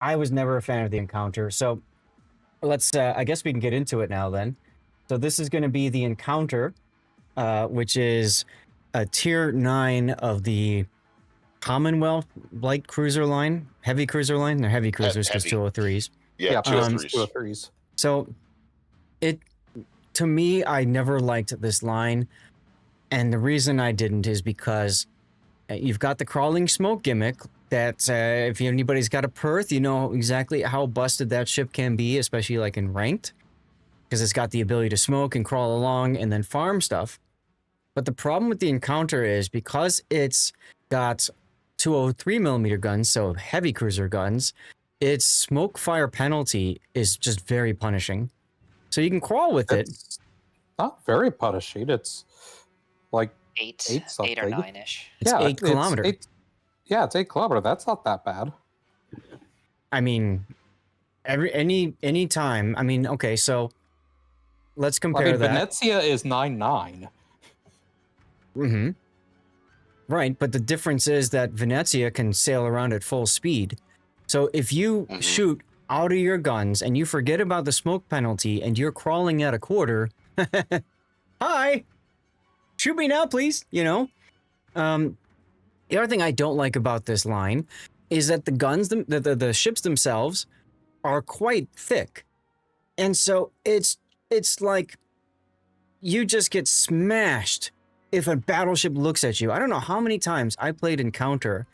I was never a fan of the encounter. So let's, I guess we can get into it now then. So this is going to be the encounter, which is a tier 9 of the Commonwealth light cruiser line, heavy cruiser line. They're heavy cruisers because 203s. Yeah, 203s. 203s. So to me, I never liked this line. And the reason I didn't is because you've got the crawling smoke gimmick that if anybody's got a Perth, you know exactly how busted that ship can be, especially like in ranked, because it's got the ability to smoke and crawl along and then farm stuff. But the problem with the encounter is because it's got 203mm guns, so heavy cruiser guns, its smoke fire penalty is just very punishing. So you can crawl with it. Not very punishing. It's like 8 something. 8 or 9-ish. It's 8 kilometers. Yeah, it's 8 kilometers. That's not that bad. I mean, any time. I mean, okay, so let's compare that. Venezia is 9.9. Mm-hmm. Right, but the difference is that Venezia can sail around at full speed. So if you shoot out of your guns and you forget about the smoke penalty and you're crawling at a quarter, hi, shoot me now, please. You know, the other thing I don't like about this line is that the guns, the ships themselves, are quite thick, and so it's like you just get smashed if a battleship looks at you. I don't know how many times I played Encounter,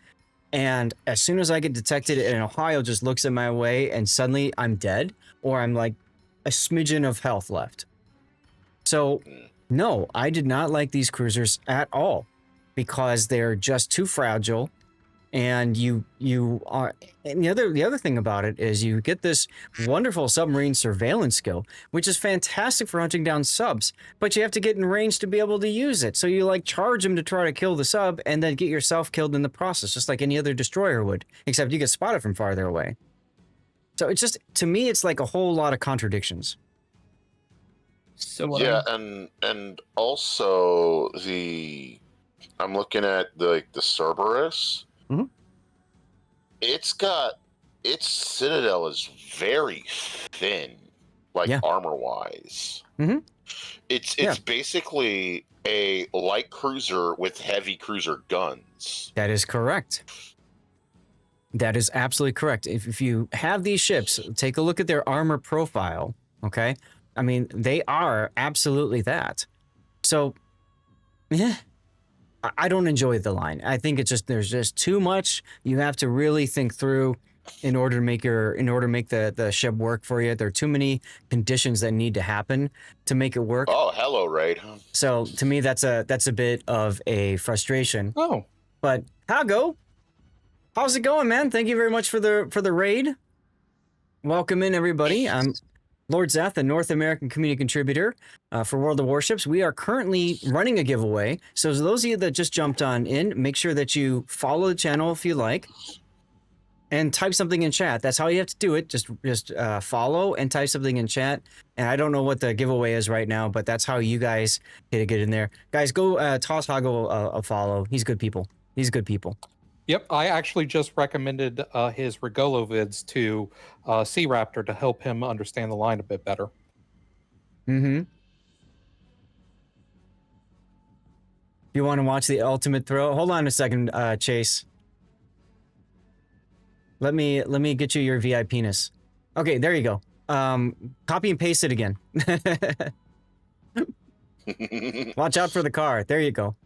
and as soon as I get detected, an Ohio just looks at my way, and suddenly I'm dead, or I'm like a smidgen of health left. So, no, I did not like these cruisers at all, because they're just too fragile, and you are. And the other thing about it is you get this wonderful submarine surveillance skill, which is fantastic for hunting down subs, but you have to get in range to be able to use it. So you like charge them to try to kill the sub, and then get yourself killed in the process, just like any other destroyer would, except you get spotted from farther away. So it's just, to me, it's like a whole lot of contradictions. So yeah, and also I'm looking at the Cerberus. Mm-hmm. Its citadel is very thin, like armor wise. Mm-hmm. It's basically a light cruiser with heavy cruiser guns. That is correct. That is absolutely correct. If you have these ships, take a look at their armor profile, okay? I mean, they are absolutely that. So, yeah, I don't enjoy the line. I think it's just, there's just too much. You have to really think through in order to make the ship work for you. There are too many conditions that need to happen to make it work. Oh, hello, Raid. So to me, that's a bit of a frustration. Oh, but Hago, how's it going, man? Thank you very much for the raid. Welcome in, everybody. I'm Lord Zeth, the North American community contributor for World of Warships. We are currently running a giveaway. So those of you that just jumped on in, make sure that you follow the channel if you like, and type something in chat. That's how you have to do it. Just follow and type something in chat. And I don't know what the giveaway is right now, but that's how you guys get in there. Guys, go toss Hago a follow. He's good people. He's good people. Yep, I actually just recommended his Regolo vids to Sea Raptor to help him understand the line a bit better. Mm-hmm. You want to watch the ultimate throw? Hold on a second, Chase. Let me get you your VIP-ness. Okay, there you go. Copy and paste it again. Watch out for the car. There you go.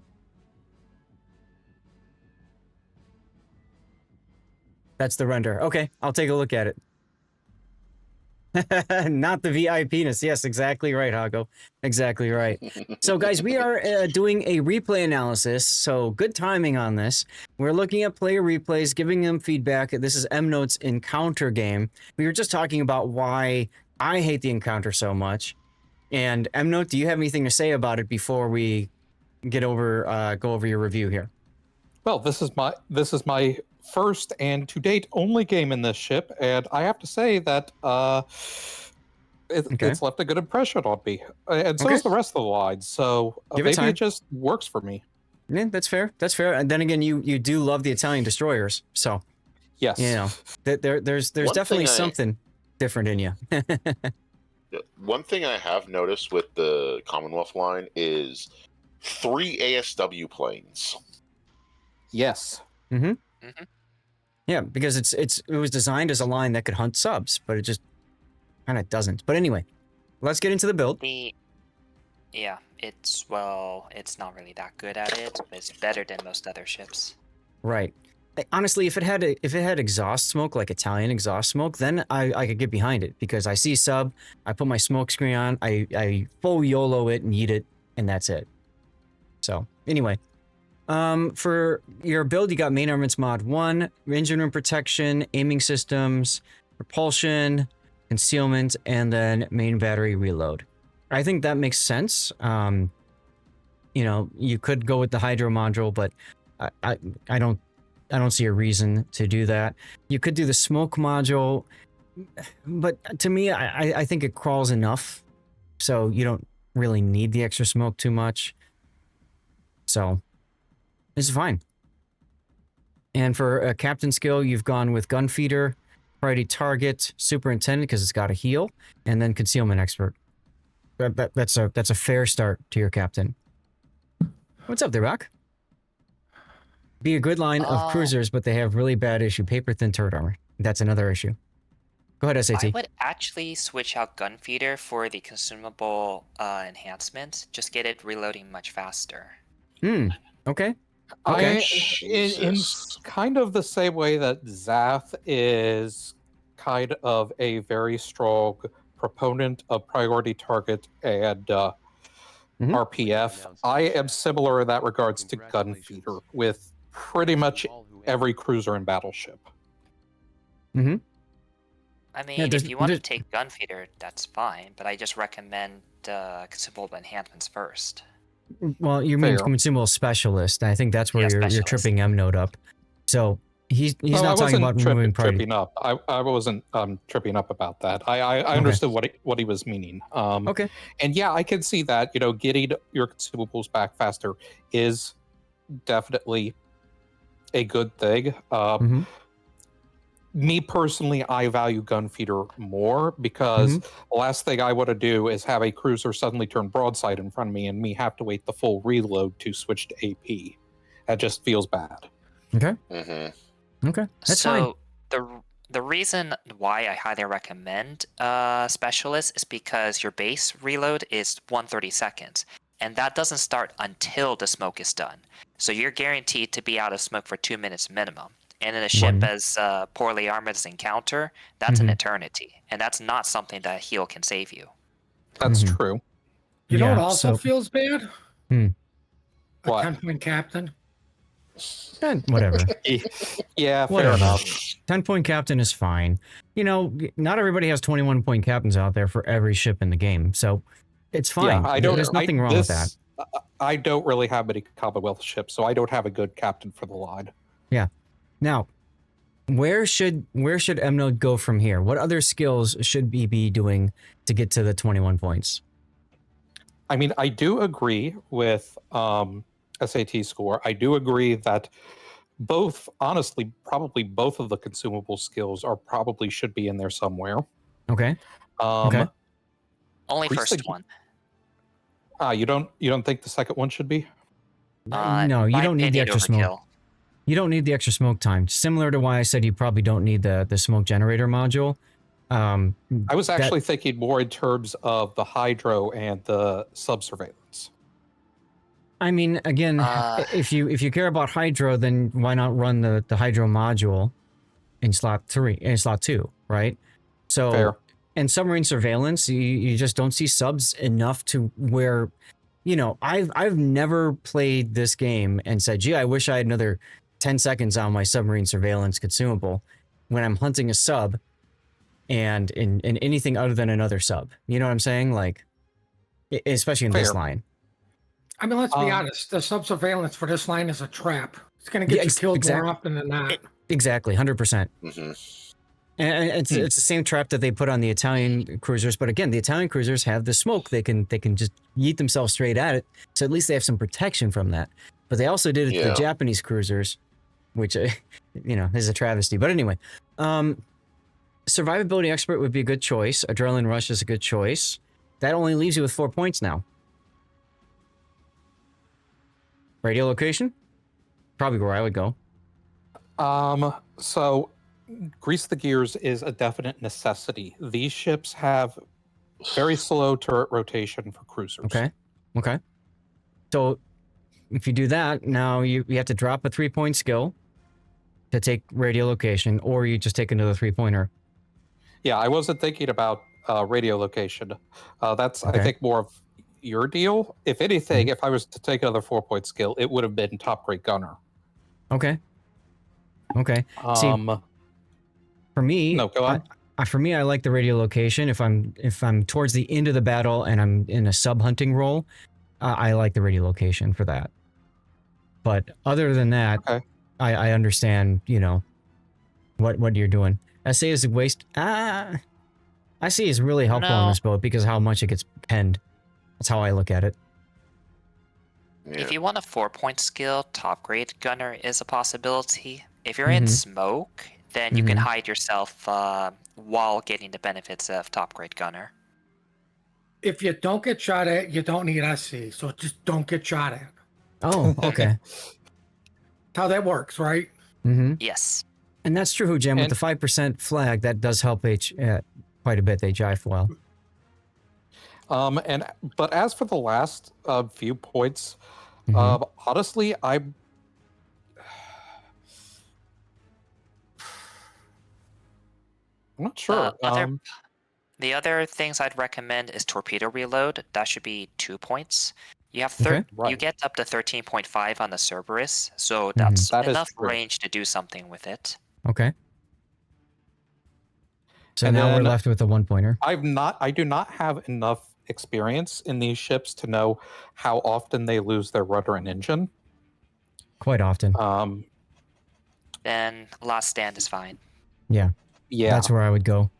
That's the render. Okay, I'll take a look at it. Not the VIP-ness. Yes, exactly right, Hago. Exactly right. So, guys, we are doing a replay analysis, so good timing on this. We're looking at player replays, giving them feedback. This is mknote's Encounter game. We were just talking about why I hate the Encounter so much. And mknote, do you have anything to say about it before we get over go over your review here? Well, this is my first and to date only game in this ship, and I have to say that it's left a good impression on me, and so is the rest of the line. So maybe it just works for me. Yeah, that's fair. That's fair. And then again, you do love the Italian destroyers, so Yes. You know, there's One definitely thing something different in you. One thing I have noticed with the Commonwealth line is 3 ASW planes. Yes. Yeah, because it was designed as a line that could hunt subs, but it just kind of doesn't. But anyway, let's get into the build. Yeah, it's not really that good at it, but it's better than most other ships. Right. Honestly, if it had exhaust smoke, like Italian exhaust smoke, then I could get behind it, because I see sub, I put my smoke screen on, I full YOLO it and yeet it, and that's it. So anyway, for your build, you got main armaments mod 1, engine room protection, aiming systems, propulsion, concealment, and then main battery reload. I think that makes sense. You know, you could go with the hydro module, but I don't see a reason to do that. You could do the smoke module, but to me, I think it crawls enough, so you don't really need the extra smoke too much. So this is fine. And for a captain skill, you've gone with gun feeder, priority target, superintendent because it's got a heal, and then concealment expert. That's a fair start to your captain. What's up there, Rock? Be a good line of cruisers, but they have really bad issue. Paper thin turret armor. That's another issue. Go ahead, SAT. I would actually switch out gun feeder for the consumable enhancement. Just get it reloading much faster. Okay. In kind of the same way that Zath is kind of a very strong proponent of priority target and RPF, I am similar in that regards to gun feeder with pretty much every cruiser and battleship. I mean, Yeah, if you want to take gun feeder, that's fine, but I just recommend consumable enhancements first. Well, you mean consumable specialist. I think that's where you're tripping mknote up. So he's not talking about removing priority. Tripping up. I wasn't tripping up about that. I understood what he was meaning. Okay. And yeah, I can see that. You know, getting your consumables back faster is definitely a good thing. Me personally, I value gun feeder more because the last thing I want to do is have a cruiser suddenly turn broadside in front of me and me have to wait the full reload to switch to AP. That just feels bad. Okay. Okay. That's fine. So the reason why I highly recommend specialist is because your base reload is 130 seconds, and that doesn't start until the smoke is done. So you're guaranteed to be out of smoke for 2 minutes minimum. And in a ship as poorly armored as Encounter, that's an eternity. And that's not something that a heal can save you. That's true. You know what also feels bad? What? A 10-point captain. Whatever. Yeah, fair enough. 10-point captain is fine. You know, not everybody has 21-point captains out there for every ship in the game. So it's fine. Yeah, there's nothing wrong with that. I don't really have many Commonwealth ships, so I don't have a good captain for the line. Yeah. Now, where should mknote go from here? What other skills should he be doing to get to the 21 points? I mean, I do agree with SAT score. I do agree that honestly, probably both of the consumable skills probably should be in there somewhere. Okay. Only first one. You don't think the second one should be? No, you don't need the extra smoke. You don't need the extra smoke time. Similar to why I said you probably don't need the smoke generator module. I was actually thinking more in terms of the hydro and the sub-surveillance. I mean, again, if you care about hydro, then why not run the hydro module in slot 2, right? So Fair. And submarine surveillance, you just don't see subs enough to where, you know, I've never played this game and said, gee, I wish I had another 10 seconds on my submarine surveillance consumable when I'm hunting a sub and in anything other than another sub. You know what I'm saying? Like, especially in this line. I mean, let's be honest. The sub surveillance for this line is a trap. It's going to get you killed more often than not. Exactly, 100%. And it's the same trap that they put on the Italian cruisers. But again, the Italian cruisers have the smoke. They can just yeet themselves straight at it. So at least they have some protection from that. But they also did it to the Japanese cruisers. which, you know, is a travesty. But anyway, survivability expert would be a good choice. Adrenaline rush is a good choice. That only leaves you with 4 points now. Radio location? Probably where I would go. So grease the gears is a definite necessity. These ships have very slow turret rotation for cruisers. Okay. Okay. So if you do that, now you have to drop a 3-point skill to take radio location, or you just take another 3-pointer. Yeah, I wasn't thinking about radio location. That's, Okay. I think, more of your deal. If anything, if I was to take another 4-point skill, it would have been top grade gunner. Okay. Okay. For me, no, go on. For me, I like the radio location. If I'm towards the end of the battle and I'm in a sub hunting role, I like the radio location for that. But other than that, Okay. I understand, you know, what you're doing. SA is a waste. I see is really helpful on No. this boat because of how much it gets penned. That's how I look at it. Yeah. If you want a 4-point skill, top grade gunner is a possibility. If you're in smoke, then you can hide yourself while getting the benefits of top grade gunner. If you don't get shot at, you don't need SC. So just don't get shot at. Oh, okay. That's how that works, right? Yes. And that's true, Jim. With the 5% flag, that does help quite a bit. They jive well. But as for the last few points, honestly, I'm not sure. The other things I'd recommend is torpedo reload. That should be 2 points. You have Okay. you get up to 13.5 on the Cerberus, so that's That is enough true. range to do something with it. Okay. So And now we're then left with a 1-pointer. I do not have enough experience in these ships to know how often they lose their rudder and engine. Quite often. Then last stand is fine. Yeah. Yeah. That's where I would go.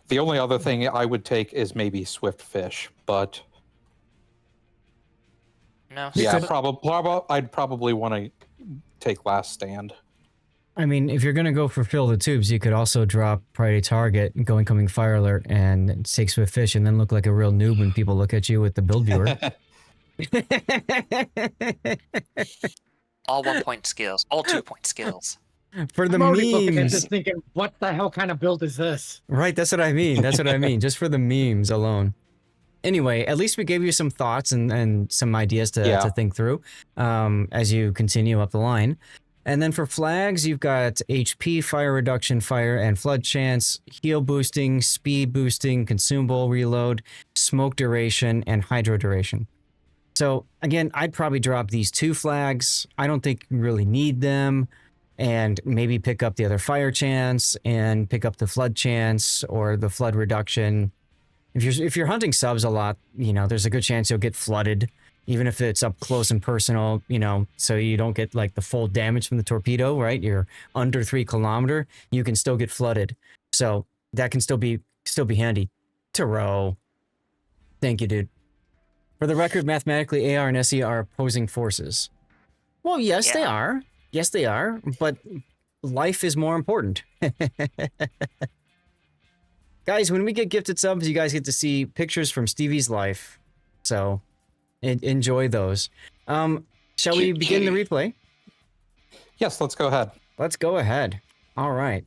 The only other thing I would take is maybe Swift Fish, but No. yeah, I'd probably want to take Last Stand. I mean, if you're going to go for fill the tubes, you could also drop priority target, go incoming fire alert, and take Swift Fish, and then look like a real noob when people look at you with the build viewer. All 1-point skills. All 2-point skills. For the I'm already looking at memes. this thinking, what the hell kind of build is this? Right, that's what I mean. That's what I mean. Just for the memes alone. Anyway, at least we gave you some thoughts and some ideas to think through as you continue up the line. And then for flags, you've got HP, fire reduction, fire and flood chance, heal boosting, speed boosting, consumable reload, smoke duration, and hydro duration. So again, I'd probably drop these 2 flags. I don't think you really need them. And maybe pick up the other fire chance and pick up the flood chance or the flood reduction. If you're hunting subs a lot, you know, there's a good chance you'll get flooded, even if it's up close and personal, you know, so you don't get like the full damage from the torpedo, right? You're under 3 kilometer, you can still get flooded. So that can still be handy. Taro. Thank you, dude. For the record, mathematically, AR and SE are opposing forces. Well, yes, they are. Yes, they are, but life is more important. Guys, when we get gifted subs, you guys get to see pictures from Stevie's life. So, enjoy those. Shall we begin the replay? Yes, let's go ahead. Let's go ahead. All right.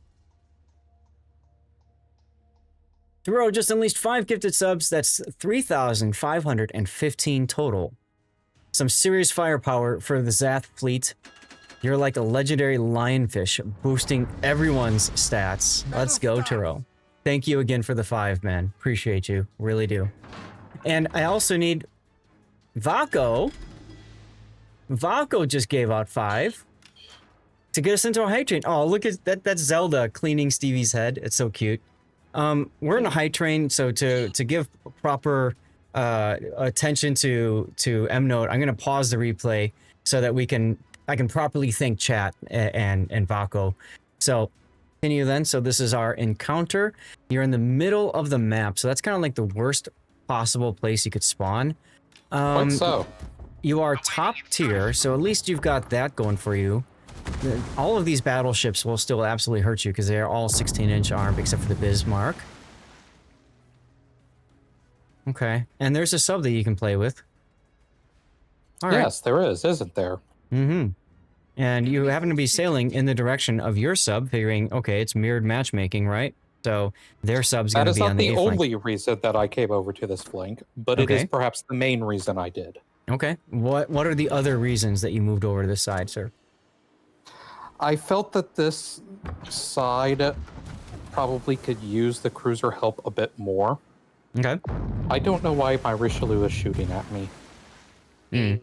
Thoreau just unleashed 5 gifted subs. That's 3,515 total. Some serious firepower for the Zath fleet. You're like a legendary lionfish, boosting everyone's stats. Let's go, Turo. Thank you again for the 5, man. Appreciate you. Really do. And I also need Vaco. Vaco just gave out 5 to get us into a high train. Oh, look at that. That's Zelda cleaning Stevie's head. It's so cute. We're in a high train, so to give proper attention to mknote, I'm going to pause the replay so that I can properly thank chat and Vaco. So continue then. So this is our encounter. You're in the middle of the map, so that's kind of like the worst possible place you could spawn. Quite so. You are top tier, so at least you've got that going for you. all of these battleships will still absolutely hurt you because they are all 16-inch armed except for the Bismarck. Okay, and there's a sub that you can play with. All right. Yes, there is, isn't there? Mm-hmm. And you happen to be sailing in the direction of your sub, figuring, okay, it's mirrored matchmaking, right? So their sub's going to be on the A That is flank. not the only reason that I came over to this flank, but it is perhaps the main reason I did. Okay. What are the other reasons that you moved over to this side, sir? I felt that this side probably could use the cruiser help a bit more. Okay. I don't know why my Richelieu is shooting at me.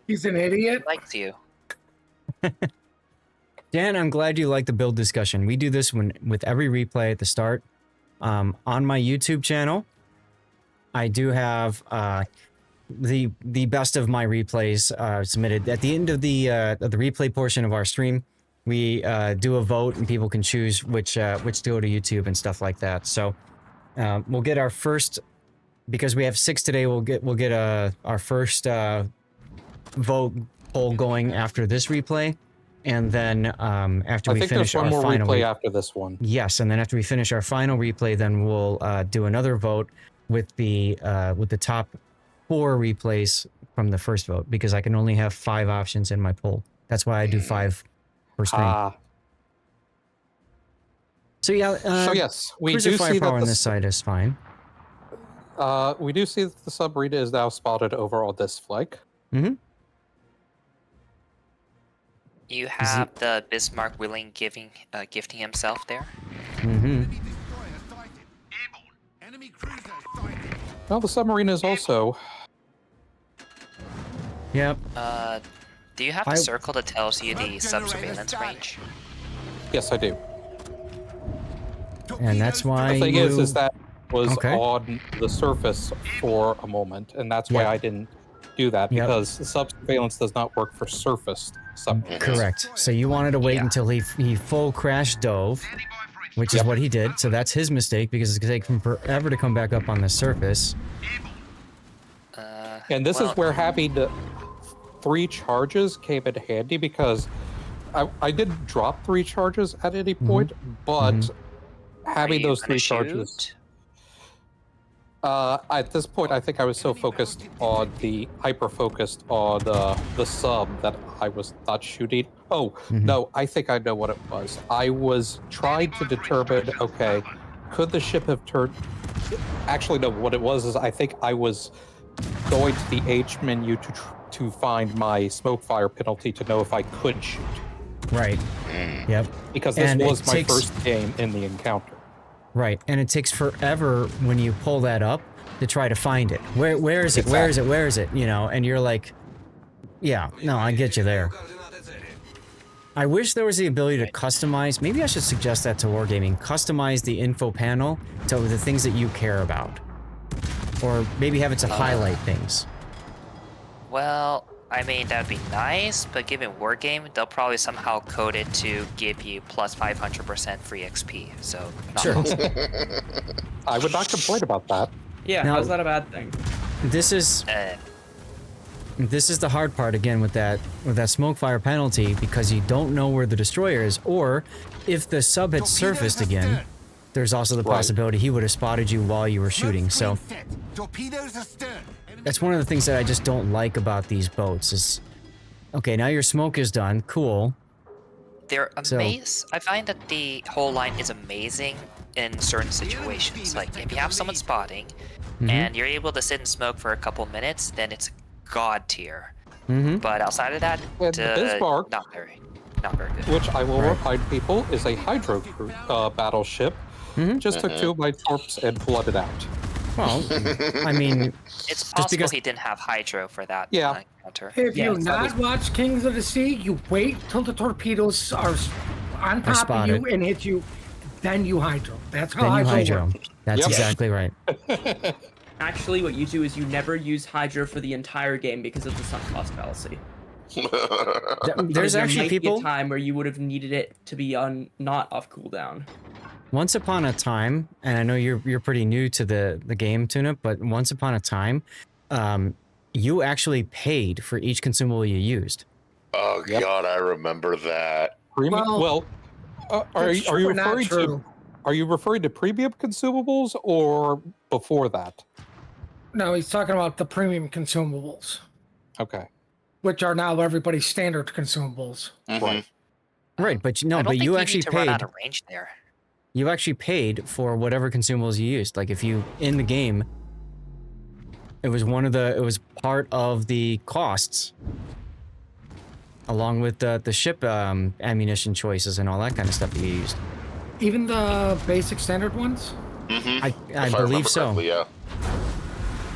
He's an idiot. Likes you. Dan, I'm glad you like the build discussion. We do this with every replay at the start. On my YouTube channel, I do have the best of my replays submitted at the end of the replay portion of our stream. We do a vote and people can choose which to go to YouTube and stuff like that. So we'll get our first, because we have 6 today. We'll get our first vote poll going after this replay. And then after we finish our final, I think there's one more replay after this one. Yes, and then after we finish our final replay, then we'll do another vote with the top 4 replays from the first vote, because I can only have 5 options in my poll. That's why I do 5 per stream. So yeah. So yes, we cruiser do see firepower that on this side is fine. We do see that the submarine is now spotted over on this flank. Mm-hmm. You have the Bismarck gifting himself there. Mm-hmm. Well, the submarine is also. Yep. Do you have the circle that tells you the sub-surveillance range? Yes, I do. And that's why the thing is that was Okay. on the surface for a moment, and that's why I didn't do that, because the sub-surveillance does not work for surfaced submarines. Correct. So you wanted to wait until he full crash dove, which is what he did. So that's his mistake, because it's going to take him forever to come back up on the surface. And this is where having 3 charges came in handy, because I did drop 3 charges at any point, but having those 3 charges. At this point, I think I was so focused on hyper-focused on the sub that I was not shooting. Oh, no, I think I know what it was. I was trying to determine, okay, could the ship have turned... Actually, no, what it was is I think I was going to the H menu to find my smoke fire penalty to know if I could shoot. Right. Yep. Because this was my first game in the encounter. Right, and it takes forever when you pull that up to try to find it. Where is it? Where is it? Where is it? You know, and you're like, yeah, no, I get you there. I wish there was the ability to customize. Maybe I should suggest that to Wargaming. Customize the info panel to the things that you care about. Or maybe have it to highlight things. Well, I mean, that'd be nice, but given Wargame, they'll probably somehow code it to give you plus 500% free XP, so not possible. I would not complain about that. Yeah, Now, how's that a bad thing? This is the hard part again with that smoke fire penalty, because you don't know where the destroyer is, or if the sub had surfaced again, there's also the possibility he would have spotted you while you were shooting. So that's one of the things that I just don't like about these boats is, okay, now your smoke is done, cool. They're amazing. I find that the whole line is amazing in certain situations. Like, if you have someone spotting, and you're able to sit and smoke for a couple minutes, then it's god tier. But outside of that, Bismarck, not very good. which I will remind people is a hydro battleship, just took 2 of my torps and flooded out. Well, I mean, It's possible he didn't have hydro for that encounter. If you not watch Kings of the Sea, you wait till the torpedoes are on top of you and hit you, then you hydro. That's how hydro works. That's exactly right. Actually, what you do is you never use Hydro for the entire game because of the sunk cost fallacy. There's actually Be a people. time where you would have needed it to be not off cooldown. Once upon a time, and I know you're pretty new to the game, Tuna, but once upon a time, you actually paid for each consumable you used. Oh God, I remember that. premium? Well, are that's you true, not referring to? true. Are you referring to premium consumables or before that? No, he's talking about the premium consumables, Okay. which are now everybody's standard consumables. Right. Right, but I no, don't but think you need actually to run paid. out of range there. You actually paid for whatever consumables you used. Like if you in the game, it was part of the costs, along with the ship ammunition choices and all that kind of stuff that you used. Even the basic standard ones? I If believe remember so. correctly, yeah.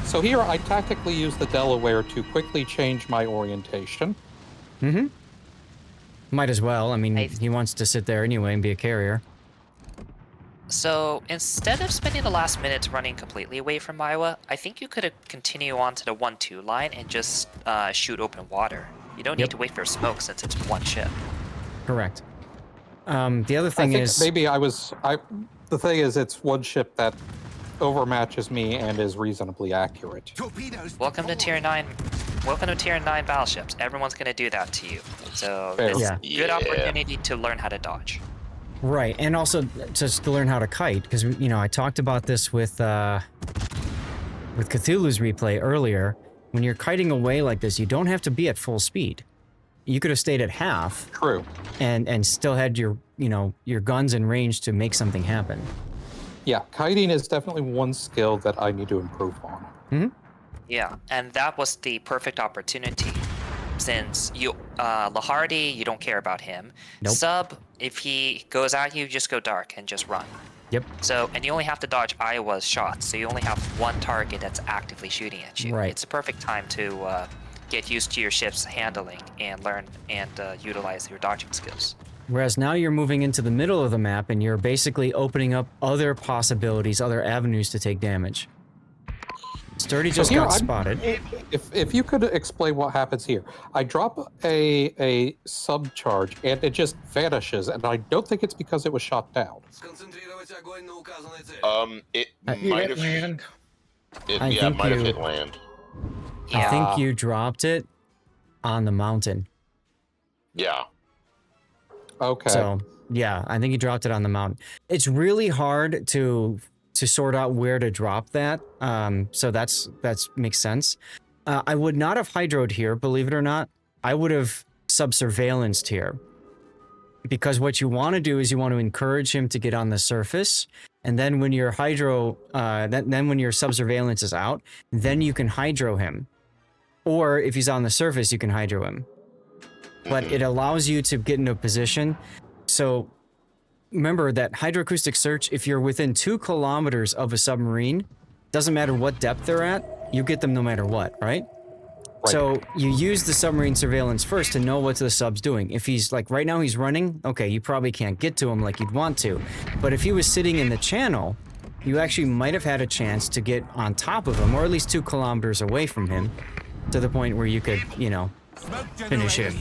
So here I tactically use the Delaware to quickly change my orientation. Mm-hmm. Might as well. I mean, I- he wants to sit there anyway and be a carrier. So instead of spending the last minutes running completely away from Iowa, I think you could continue on to the 1-2 line and just shoot open water. You don't Yep. need to wait for smoke since it's one ship. Correct. The other I thing think is, maybe the thing is, it's one ship that overmatches me and is reasonably accurate. Welcome to Tier 9. Welcome to Tier 9 battleships. Everyone's going to do that to you. So Fair. this is Yeah. a good Yeah. opportunity to learn how to dodge. right, and also just to learn how to kite, because I talked about this with Cthulhu's replay earlier. When you're kiting away like this, you don't have to be at full speed. You could have stayed at half True. and still had your guns in range to make something happen. Yeah, kiting is definitely one skill that I need to improve on. Yeah, and that was the perfect opportunity. Since you, Lahardy, you don't care about him. Nope. Sub, if he goes at you, just go dark and just run. Yep. So, and you only have to dodge Iowa's shots, so you only have one target that's actively shooting at you. Right. It's a perfect time to get used to your ship's handling and learn and utilize your dodging skills. Whereas now you're moving into the middle of the map and you're basically opening up other possibilities, other avenues to take damage. Sturdy just here got I'm- spotted. If you could explain what happens here, I drop a sub charge and it just vanishes, and I don't think it's because it was shot down. It You might hit have. land. I think Might have you- hit land. I think Ah. you dropped it on the mountain. Yeah. Okay. So yeah, I think you dropped it on the mountain. It's really hard to sort out where to drop that. So that's makes sense. I would not have hydroed here, believe it or not. I would have sub-surveillanced here. Because what you want to do is you want to encourage him to get on the surface, and then when your hydro, then when your sub-surveillance is out, then you can hydro him. Or if he's on the surface, you can hydro him. But it allows you to get into a position. So remember that hydroacoustic search, if you're within 2 kilometers of a submarine, doesn't matter what depth they're at, you get them no matter what, right? So you use the submarine surveillance first to know what the sub's doing. If he's like right now he's running, okay, you probably can't get to him like you'd want to. But if he was sitting in the channel, you actually might have had a chance to get on top of him, or at least 2 kilometers away from him, to the point where you could, finish him.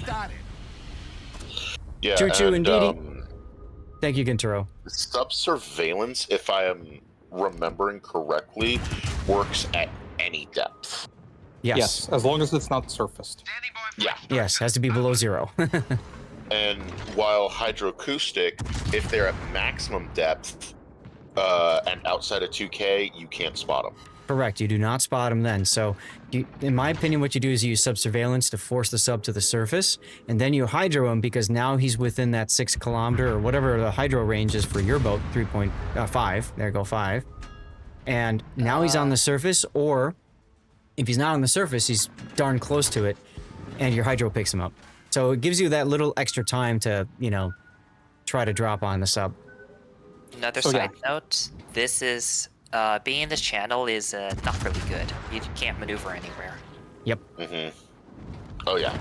Yeah. Choo-choo, and, indeedy. Thank you, Gintaro. Sub-surveillance, if I am remembering correctly, works at any depth. Yes. as long as it's not surfaced. Yeah. Yes, has to be below 0. And while hydroacoustic, if they're at maximum depth and outside of 2K, you can't spot them. Correct. You do not spot him then. So, in my opinion, what you do is you use sub-surveillance to force the sub to the surface, and then you hydro him because now he's within that 6 kilometer or whatever the hydro range is for your boat, 3.5. There you go, 5. And now he's on the surface, or if he's not on the surface, he's darn close to it, and your hydro picks him up. So it gives you that little extra time to, try to drop on the sub. Another So, side note, this is, being in this channel is not really good. You can't maneuver anywhere. Yep. Mm-hmm. Oh, yeah.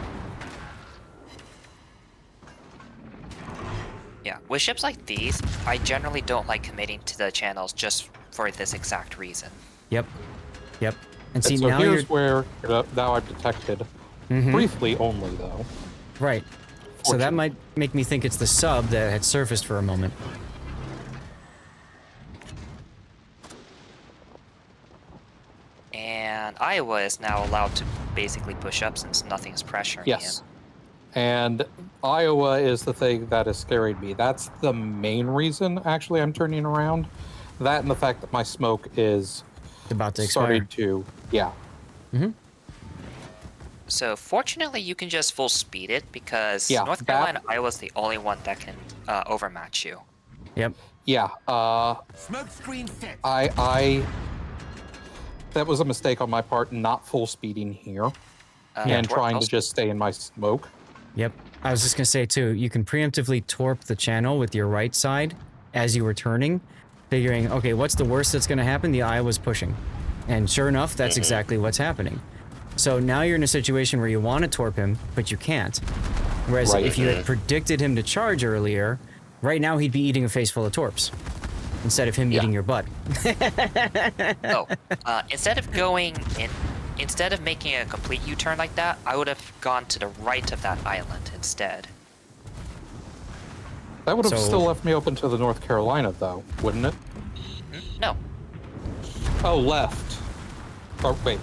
Yeah, with ships like these, I generally don't like committing to the channels just for this exact reason. Yep. And see, And so now you're... here's where now I've detected, briefly only though. Right. So that might make me think it's the sub that had surfaced for a moment. And Iowa is now allowed to basically push up since nothing is pressuring Yes. him. And Iowa is the thing that has scared me. That's the main reason, actually, I'm turning around. That and the fact that my smoke is about to expire. starting to, yeah. Mm-hmm. So fortunately, you can just full speed it because Yeah, North Carolina, Iowa's the only one that can overmatch you. Yep. Yeah. Smoke screen set. That was a mistake on my part, not full speeding here and Torp trying to also- just stay in my smoke. Yep. I was just gonna say too, you can preemptively torp the channel with your right side as you were turning, figuring, okay, what's the worst that's gonna happen? The Iowa's pushing. And sure enough, that's exactly what's happening. So now you're in a situation where you want to torp him, but you can't. Whereas Right. if you had predicted him to charge earlier, right now he'd be eating a face full of torps. Instead of him eating your butt. Instead of making a complete U-turn like that, I would have gone to the right of that island instead. That would have So- still left me open to the North Carolina, though, wouldn't it? No, Oh, left. Oh, wait.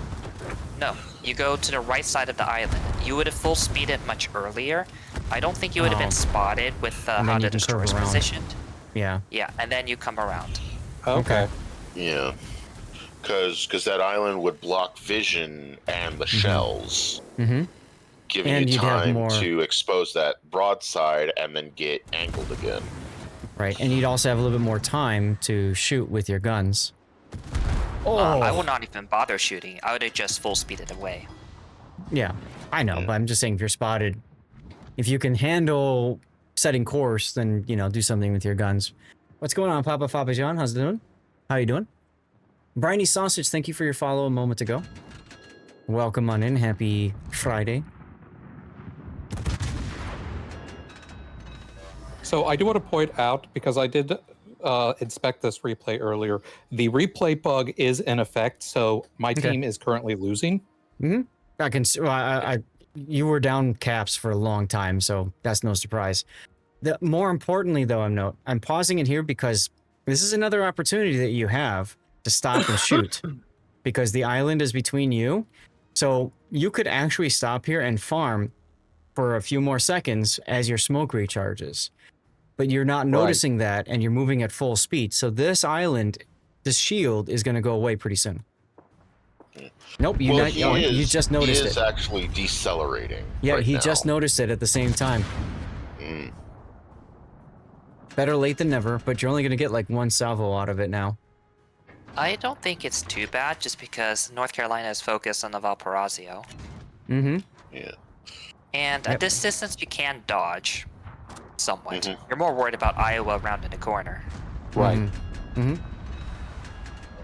no. You go to the right side of the island. You would have full speeded much earlier. I don't think you would have Oh. been spotted with And then how you the can curve destroyer's around. positioned. Yeah. Yeah, and then you come around. Okay. Yeah. Because that island would block vision and the shells, Mm-hmm. giving And you you'd have time more- to expose that broadside and then get angled again. Right. And you'd also have a little bit more time to shoot with your guns. Oh, I would not even bother shooting. I would have just full speeded away. yeah. I know, but I'm just saying if you're spotted, if you can handle setting course, then, you know, do something with your guns. What's going on, Papa Papa John? How's it doing? How you doing? Briny Sausage, thank you for your follow a moment ago. Welcome on in. Happy Friday. So I do want to point out, because I did inspect this replay earlier, the replay bug is in effect, so my Okay. team is currently losing. I can. Well, you were down caps for a long time, so that's no surprise. More importantly, though, I'm pausing it here because this is another opportunity that you have to stop and shoot, because the island is between you. So you could actually stop here and farm for a few more seconds as your smoke recharges, but you're not noticing that, and you're moving at full speed. So this island, this shield, is going to go away pretty soon. Nope, you just noticed He is it. actually decelerating. Yeah, right he now. just noticed it at the same time. Mm. Better late than never, but you're only going to get like one salvo out of it now. I don't think it's too bad just because North Carolina is focused on the Valparaiso. Mm-hmm. Yeah. And Yep. at this distance, you can dodge somewhat. Mhm. You're more worried about Iowa around in the corner. Right. Mm-hmm.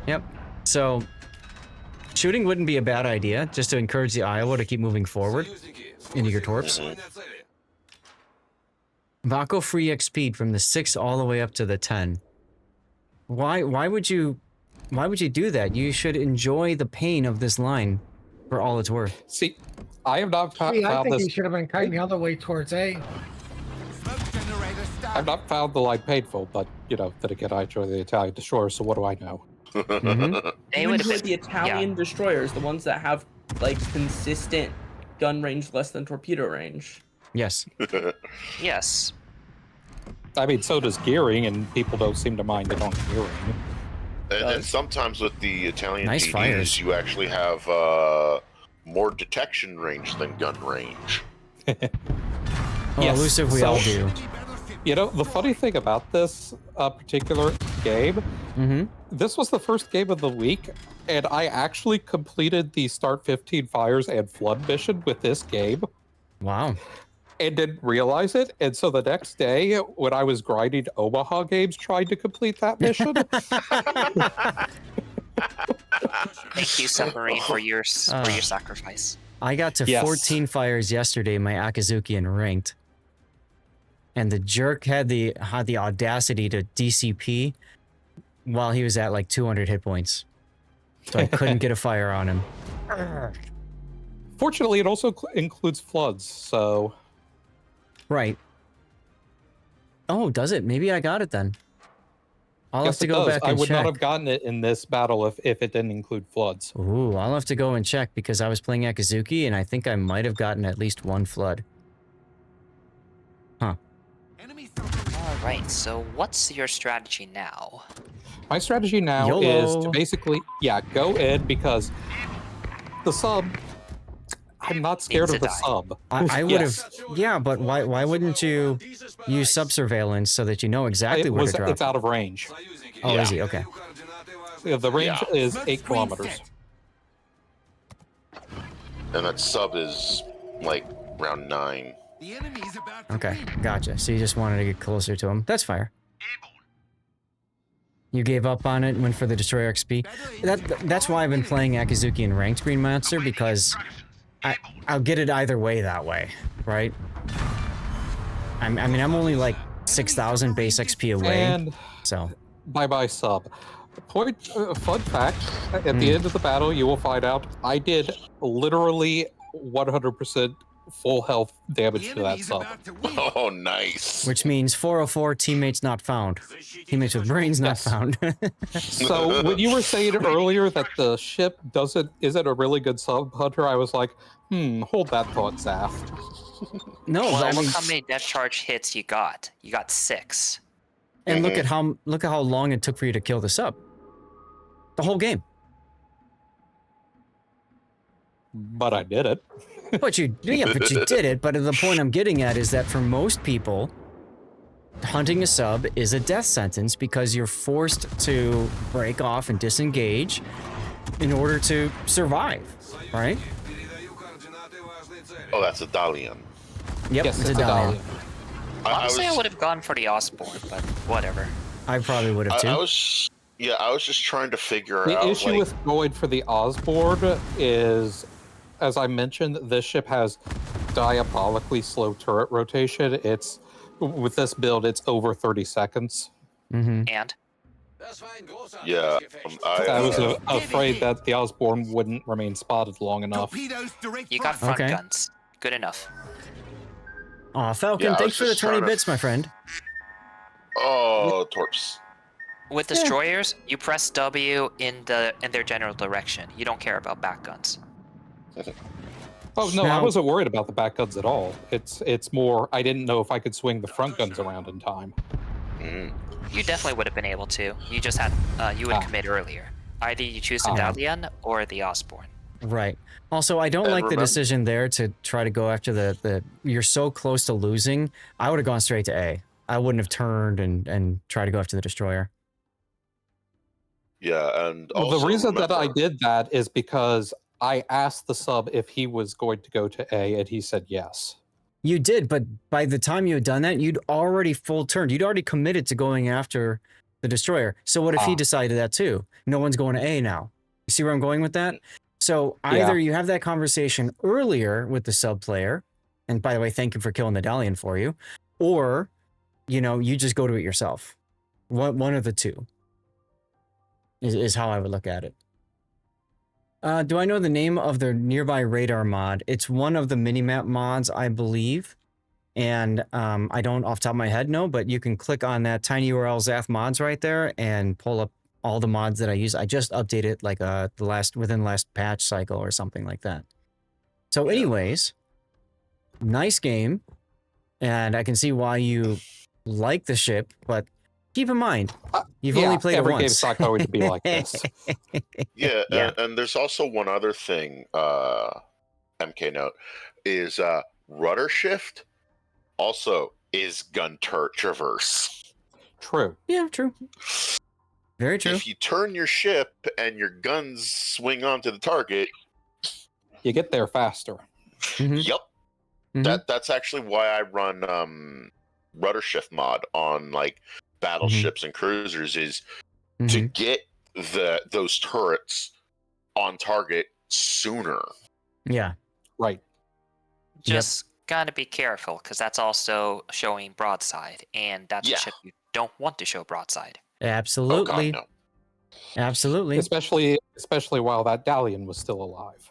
Yep. So shooting wouldn't be a bad idea, just to encourage the Iowa to keep moving forward into your torps. Vaco free XP from the 6 all the way up to the 10. Why would you do that? You should enjoy the pain of this line for all it's worth. See, I have not See, I found think this. he should have been cutting the other way towards A. Smoke generator I've start. not found the line painful, but you know, then again, I enjoy the Italian destroyer, so what do I know? They You would have enjoy been the Italian destroyers, the ones that have like consistent gun range less than torpedo range. Yes. Yes. I mean, so does gearing, and people don't seem to mind it on gearing. And sometimes with the Italian Nice DDs, fires. you actually have more detection range than gun range. Oh, Yes, elusive we so- all do. You know, the funny thing about this particular game, Mm-hmm. this was the first game of the week, and I actually completed the Start 15 Fires and Flood mission with this game Wow. and didn't realize it. And so the next day, when I was grinding Omaha games trying to complete that mission, Thank you, submarine, for your sacrifice. I got to Yes. 14 fires yesterday in my Akazuki in ranked. And the jerk had the audacity to DCP while he was at like 200 hit points. So I couldn't get a fire on him. fortunately, it also includes floods. So Right. Oh, does it? Maybe I got it then. I'll yes, have to it go does. back I and would check. not have gotten it in this battle if it didn't include floods. Ooh, I'll have to go and check because I was playing Akazuki and I think I might have gotten at least one flood. Right, so what's your strategy now? My strategy now is to basically, go in because the sub. I'm not scared of the sub. I would have, yeah, but why wouldn't you use sub surveillance so that you know exactly where to drop? It's out of range. Oh, is he? Okay. Yeah, the range is 8 kilometers. And that sub is like around 9. The enemy's about to Okay, win. gotcha. So you just wanted to get closer to him. That's fair. You gave up on it and went for the Destroyer XP. That's why I've been playing Akizuki in Ranked Green Monster, because I'll get it either way that way, right? I mean, I'm only like 6,000 base XP away, And so... Bye-bye sub. Fun fact, at the end of the battle, you will find out I did literally 100% full health damage to that sub. Oh, nice. Which means 404 teammates not found. Teammates with brains not found. So when you were saying earlier that the ship isn't a really good sub hunter, I was like, hold that thought, Zaf. No, Well, I mean, look how many death charge hits you got. You got 6. and look at how long it took for you to kill the sub. The whole game. But I did it. But you did it. But the point I'm getting at is that for most people, hunting a sub is a death sentence because you're forced to break off and disengage in order to survive, right? Oh, that's a Dalian. Yep, Yes, it's a it's a Dalian. Honestly, I would have gone for the Osborne, but whatever. I probably would have too. I was just trying to figure The out. issue with going for the Osborne is, as I mentioned, this ship has diabolically slow turret rotation. It's with this build, it's over 30 seconds. Mm-hmm. And Yeah, I was afraid that the Osborne wouldn't remain spotted long enough. you got front Okay. guns. Good enough. Aw, Falcon, Yeah, I thanks was for the just 20 trying to- bits, my friend. Oh, Torps. With destroyers, you press W in their general direction. You don't care about back guns. Oh no, I Now- wasn't worried about the back guns at all. It's more I didn't know if I could swing the front guns around in time. You definitely would have been able to. You just had you would commit earlier. Either you choose the Dalian or the Osborne. Right. Also, I don't And like the remember- decision there to try to go after the you're so close to losing. I would have gone straight to A. I wouldn't have turned and tried to go after the destroyer. Yeah, and Well, also the reason that I remember- did that is because I asked the sub if he was going to go to A, and he said yes. You did, but by the time you had done that, you'd already full turned. You'd already committed to going after the destroyer. So what if he decided that too? No one's going to A now. You see where I'm going with that? So either you have that conversation earlier with the sub player, and by the way, thank you for killing the Dalian for you, or, you just go to it yourself. One of the two is how I would look at it. Do I know the name of the nearby radar mod? It's one of the minimap mods, I believe. And I don't off the top of my head know, but you can click on that tiny URL Zath mods right there and pull up all the mods that I use. I just updated like within the last patch cycle or something like that. So anyways, nice game. And I can see why you like the ship, but keep in mind, you've only played it every once. game's not going to be like this. Yeah, Yeah. And there's also one other thing, mknote, is rudder shift also is gun turret traverse. True. Yeah, true. Very true. If you turn your ship and your guns swing onto the target, You get there faster. Mhm. yep. Mhm. That's actually why I run rudder shift mod on like battleships and cruisers is to Mhm. get those turrets on target sooner. Yeah. Right. Just gotta be careful because that's also showing broadside, and that's Yeah. a ship you don't want to show broadside. Oh Absolutely. god, no. Absolutely. Especially while that Dalian was still alive.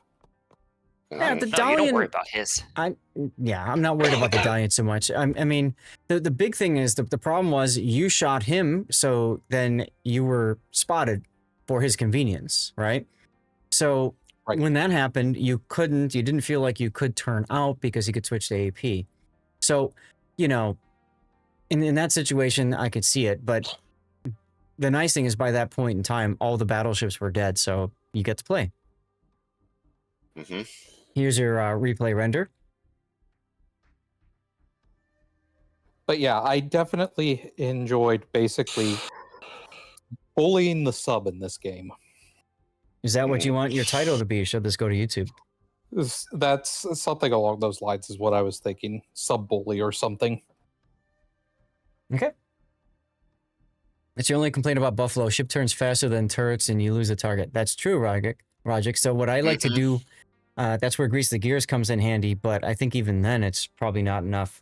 Yeah, the No, you don't worry Dalian. about his. I'm not worried about the Dalian so much. I mean, the big thing is the problem was you shot him, so then you were spotted for his convenience, right? So Right. when that happened, you didn't feel like you could turn out because he could switch to AP. So, in that situation, I could see it, but the nice thing is by that point in time, all the battleships were dead, so you get to play. Mm-hmm. Here's your replay render. But yeah, I definitely enjoyed basically bullying the sub in this game. Is that what you want your title to be? Should this go to YouTube? That's something along those lines is what I was thinking. Sub bully or something. Okay. That's your only complaint about Buffalo. Ship turns faster than turrets and you lose a target. That's true, Rajic. So what I like to do, that's where Grease the Gears comes in handy, but I think even then it's probably not enough.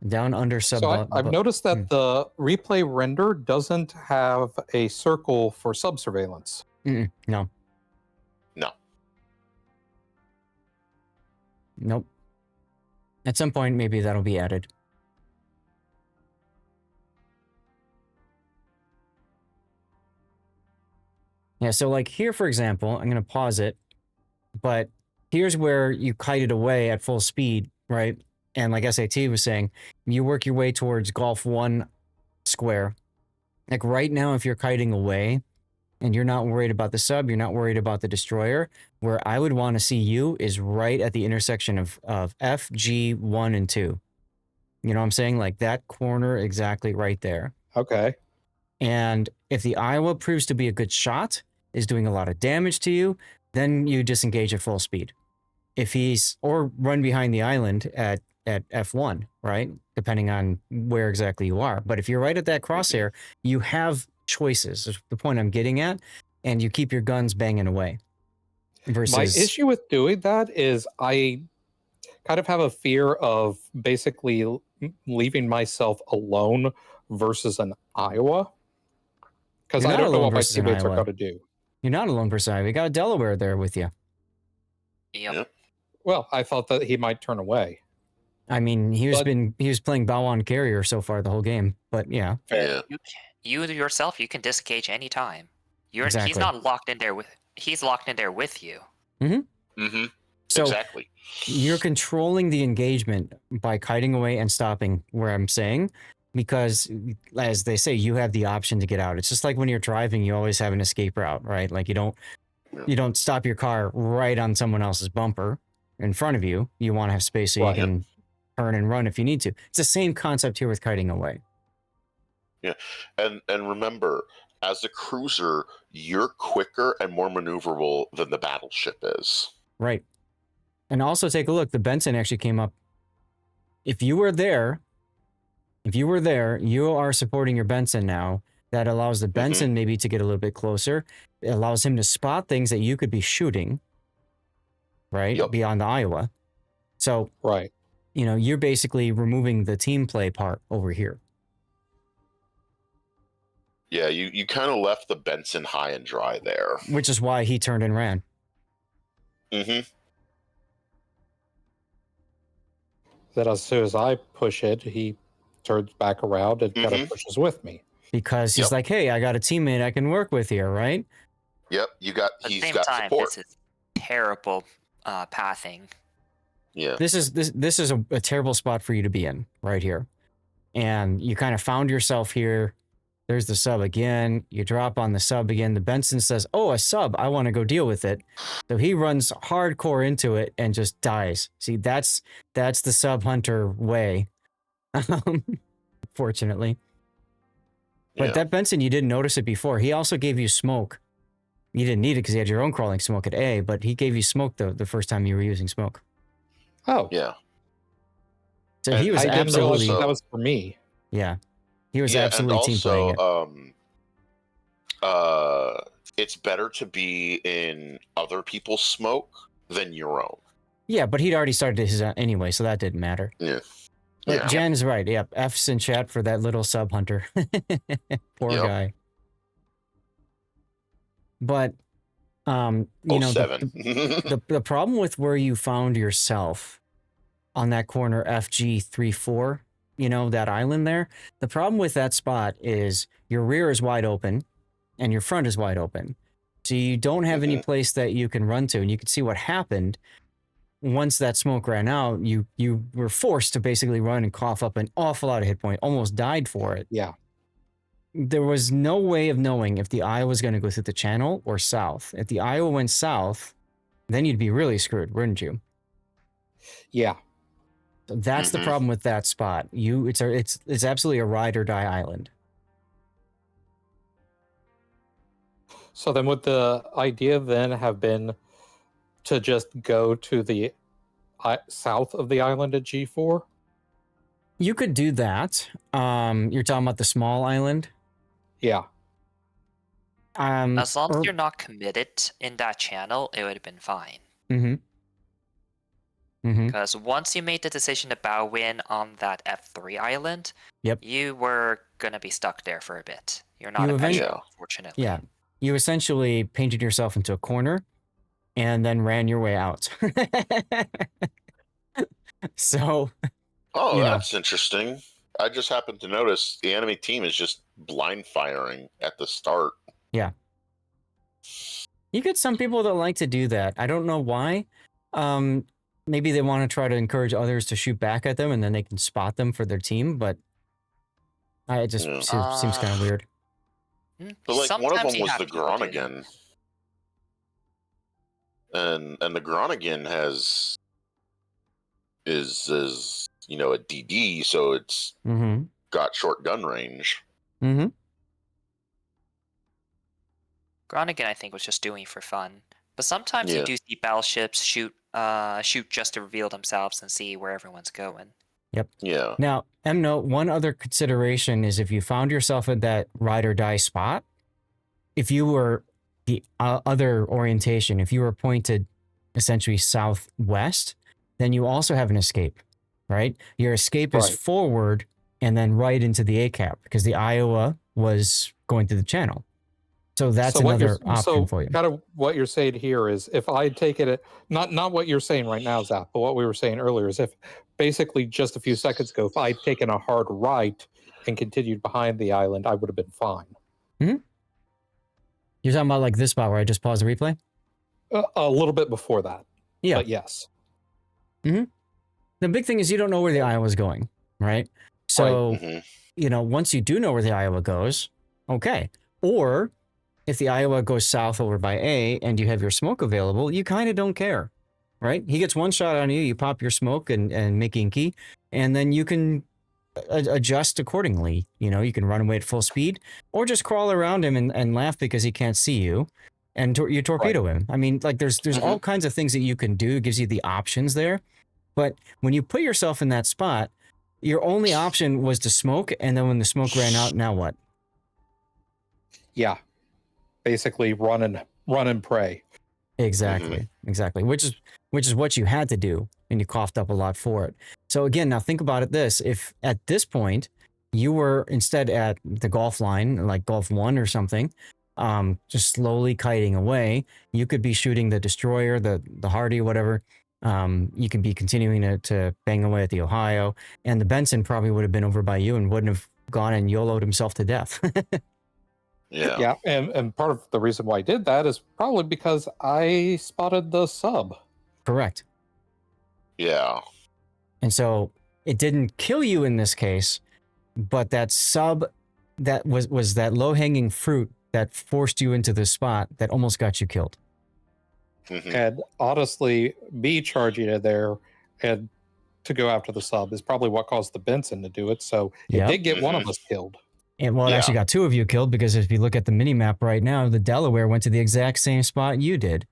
Down under sub. So I've noticed that the replay render doesn't have a circle for sub surveillance. No. No. Nope. At some point, maybe that'll be added. Yeah, so like here, for example, I'm going to pause it, but here's where you kite it away at full speed, right? And like SAT was saying, you work your way towards Golf 1 square. Like right now, if you're kiting away and you're not worried about the sub, you're not worried about the destroyer, where I would want to see you is right at the intersection of F, G, 1, and 2. You know what I'm saying? Like that corner exactly right there. Okay. And if the Iowa proves to be a good shot, is doing a lot of damage to you, then you disengage at full speed. If he's, or run behind the island at F1, right? Depending on where exactly you are. But if you're right at that crosshair, you have choices, is the point I'm getting at, and you keep your guns banging away. Versus... My issue with doing that is I kind of have a fear of basically leaving myself alone versus an Iowa. Because I don't know what my teammates are going to do. You're not alone versus Iowa. You got Delaware there with you. Yep. Well, I thought that he might turn away. I mean, he was playing bow on carrier so far the whole game, but yeah. Yeah. You yourself, you can disengage anytime. Exactly. He's not locked in there with. He's locked in there with you. Mm-hmm. Mm-hmm. So exactly. You're controlling the engagement by kiting away and stopping where I'm saying, because as they say, you have the option to get out. It's just like when you're driving, you always have an escape route, right? Like you don't stop your car right on someone else's bumper in front of you. You want to have space so you can turn and run if you need to. It's the same concept here with kiting away. Yeah, and remember, as a cruiser, you're quicker and more maneuverable than the battleship is. Right. And also take a look. The Benson actually came up. If you were there, you are supporting your Benson now. That allows the Benson maybe to get a little bit closer. It allows him to spot things that you could be shooting, right? Yep. Beyond the Iowa. So, right. You know, you're basically removing the team play part over here. Yeah, you kind of left the Benson high and dry there. Which is why he turned and ran. Mm-hmm. That as soon as I push it, he turns back around and kind of pushes with me. Because he's like, hey, I got a teammate I can work with here, right? Yep, he's got support. This is terrible pathing. Yeah. This is a terrible spot for you to be in right here. And you kind of found yourself here. There's the sub again. You drop on the sub again. The Benson says, oh, a sub. I want to go deal with it. So he runs hardcore into it and just dies. See, that's the sub hunter way. Fortunately. But that Benson, you didn't notice it before. He also gave you smoke. You didn't need it because you had your own crawling smoke at A, but he gave you smoke the first time you were using smoke. Oh. Yeah. So and he was I didn't absolutely... realize that was for me. Yeah. He was absolutely team playing it. It's better to be in other people's smoke than your own. Yeah, but he'd already started his anyway, so that didn't matter. Yeah. But Jen is right. Yep. F's in chat for that little sub hunter. Poor guy. But you know, the problem with where you found yourself on that corner FG34, you know, that island there, the problem with that spot is your rear is wide open and your front is wide open. So you don't have any place that you can run to. And you can see what happened once that smoke ran out, you were forced to basically run and cough up an awful lot of hit point, almost died for it. Yeah. There was no way of knowing if the Iowa was going to go through the channel or south. If the Iowa went south, then you'd be really screwed, wouldn't you? Yeah. So that's the problem with that spot. It's absolutely a ride or die island. So then would the idea then have been to just go to the south of the island at G4? You could do that. You're talking about the small island? Yeah. As long as you're not committed in that channel, it would have been fine. Because once you made the decision to bow in on that F3 island, you were going to be stuck there for a bit. You're not unfortunately. Yeah. You essentially painted yourself into a corner and then ran your way out. So... Oh, that's interesting. I just happened to notice the enemy team is just blind firing at the start. Yeah. You get some people that like to do that. I don't know why. Maybe they want to try to encourage others to shoot back at them and then they can spot them for their team, but it just seems kind of weird. But like one of them was the Groningen. And the Groningen is you know, a DD, so it's got short gun range. Groningen, I think, was just doing it for fun. But sometimes you do see battleships shoot just to reveal themselves and see where everyone's going. Yep. Yeah. Now, mknote, one other consideration is if you found yourself at that ride or die spot, if you were the other orientation, if you were pointed essentially southwest, then you also have an escape. Right? Your escape is forward and then right into the ACAP because the Iowa was going through the channel. So that's another option for you. Kind of what you're saying here is if I take it, not what you're saying right now, Zach, but what we were saying earlier is if basically just a few seconds ago, if I'd taken a hard right and continued behind the island, I would have been fine. You're talking about like this spot where I just paused the replay? A little bit before that. Yeah. But yes. The big thing is you don't know where the Iowa's going, right? So, you know, once you do know where the Iowa goes, okay. Or if the Iowa goes south over by A and you have your smoke available, you kind of don't care, right? He gets one shot on you, you pop your smoke and make inky, and then you can adjust accordingly. You know, you can run away at full speed or just crawl around him and laugh because he can't see you and you torpedo him. I mean, like there's all kinds of things that you can do. It gives you the options there. But when you put yourself in that spot, your only option was to smoke, and then when the smoke ran out, now what? Yeah. Basically run and pray. Exactly. Which is what you had to do, and you coughed up a lot for it. So again, now think about it this. If at this point you were instead at the Gulf line, like Gulf 1 or something, just slowly kiting away, you could be shooting the destroyer, the Hardy, whatever. You can be continuing to bang away at the Ohio, and the Benson probably would have been over by you and wouldn't have gone and YOLO'd himself to death. Yeah, and part of the reason why I did that is probably because I spotted the sub. Correct. Yeah. And so it didn't kill you in this case, but that sub that was that low-hanging fruit that forced you into the spot that almost got you killed. And honestly, me charging it there and to go after the sub is probably what caused the Benson to do it. So it did get one of us killed. And well, it actually got two of you killed because if you look at the mini map right now, the Delaware went to the exact same spot you did.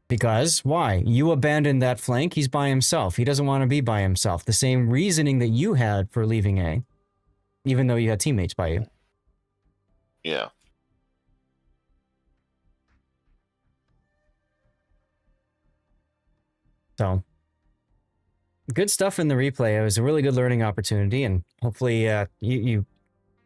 Because why? You abandoned that flank. He's by himself. He doesn't want to be by himself. The same reasoning that you had for leaving A, even though you had teammates by you. Yeah. So, good stuff in the replay. It was a really good learning opportunity, and hopefully you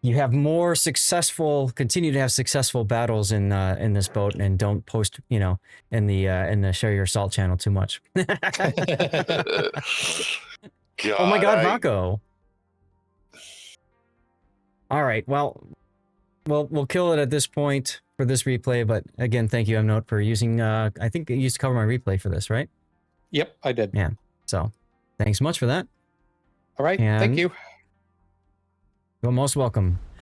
have more continue to have successful battles in this boat, and don't post, in the Share Your Salt channel too much. God, oh my God, Mako. All right, well, we'll kill it at this point. for this replay, but again, thank you, mknote, for using, I think you used to cover my replay for this, right? Yep, I did. Yeah. So, thanks so much for that. All right, And thank you. You're most welcome.